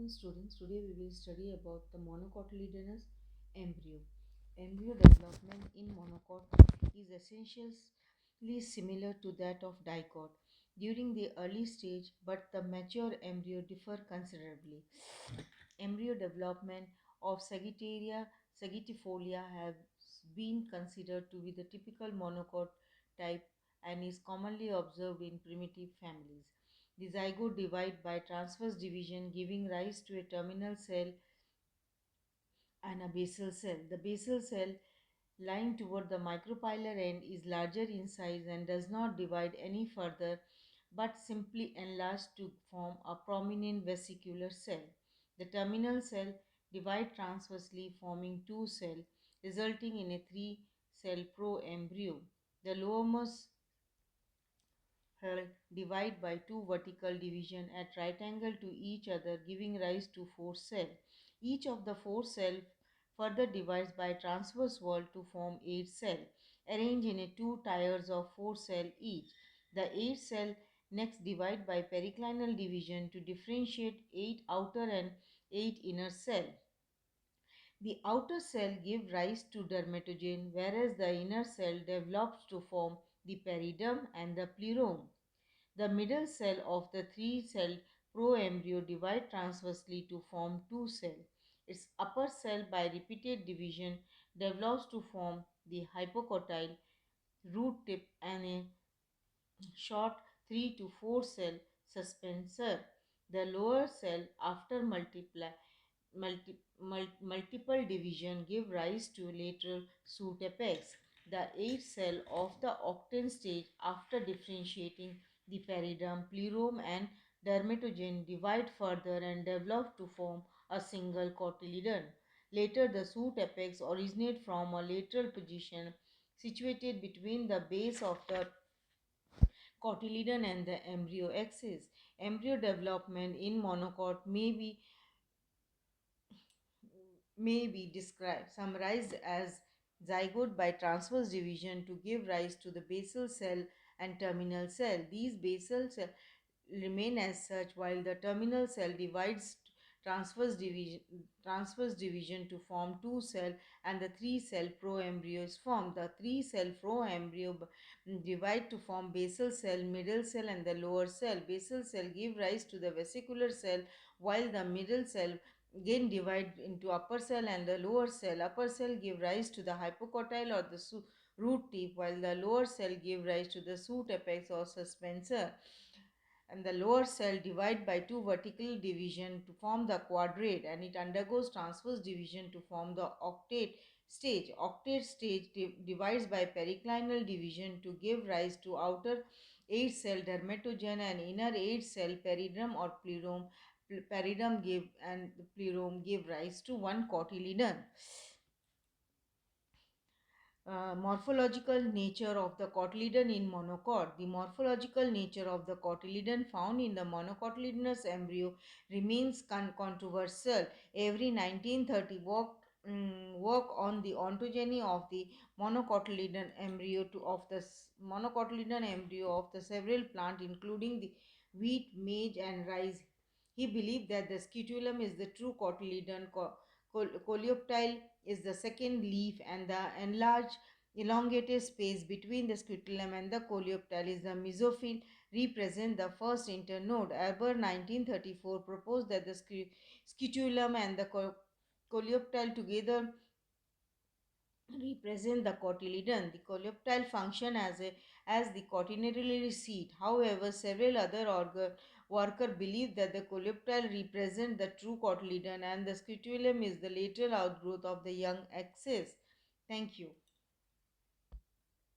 Students, today we will study about the monocotyledonous embryo. Embryo development in monocot is essentially similar to that of dicot during the early stage, but the mature embryo differ considerably. Embryo development of Sagittarifolia has been considered to be the typical monocot type and is commonly observed in primitive families. The zygote divide by transverse division, giving rise to a terminal cell and a basal cell. The basal cell, lying toward the micropylar end, is larger in size and does not divide any further but simply enlarge to form a prominent vesicular cell. The terminal cell divide transversely, forming two cells, resulting in a three-cell proembryo. The lowermost divide by two vertical divisions at right angle to each other, giving rise to four cells. Each of the four cells further divides by transverse wall to form eight cells, arranged in a two tiers of four cells each. The eight cell next divide by periclinal division to differentiate eight outer and eight inner cells. The outer cell give rise to dermatogen, whereas the inner cell develops to form the periderm and the plerome. The middle cell of the three-celled proembryo divide transversely to form two cells. Its upper cell, by repeated division, develops to form the hypocotyle root tip and a short 3 to 4 cell suspensor. The lower cell, after multiple division, give rise to lateral shoot apex. The eighth cell of the octane stage, after differentiating the periderm, plerome, and dermatogen, divide further and develop to form a single cotyledon. Later, the shoot apex originate from a lateral position situated between the base of the cotyledon and the embryo axis. Embryo development in monocot may be described, summarized as zygote by transverse division to give rise to the basal cell and terminal cell. These basal cells remain as such while the terminal cell divides transverse division to form two cell and the three cell proembryo is formed. The three cell proembryo divide to form basal cell, middle cell, and the lower cell. Basal cell give rise to the vesicular cell while the middle cell again divide into upper cell and the lower cell. Upper cell give rise to the hypocotyle or the root tip, while the lower cell give rise to the shoot apex or suspensor. And the lower cell divide by two vertical division to form the quadrate, and it undergoes transverse division to form the octate stage. Octate stage divides by periclinal division to give rise to outer 8 cell dermatogen and inner 8 cell periderm or plerome. Periderm give and the plerome give rise to one cotyledon. Morphological nature of the cotyledon in monocot. The morphological nature of the cotyledon found in the monocotyledonous embryo remains controversial. Every 1930 work on the ontogeny of the monocotyledon embryo of the several plant, including the wheat, maize, and rice. He believed that the scutellum is the true cotyledon. Coleoptile is the second leaf, and the enlarged elongated space between the scutellum and the coleoptile is the mesophyll, represent the first internode. Arber 1934 proposed that the scutellum and the coleoptile together represent the cotyledon. The coleoptile function as the quaternary seat. However, several other workers believe that the coleoptile represent the true cotyledon and the scutellum is the lateral outgrowth of the young axis. Thank you.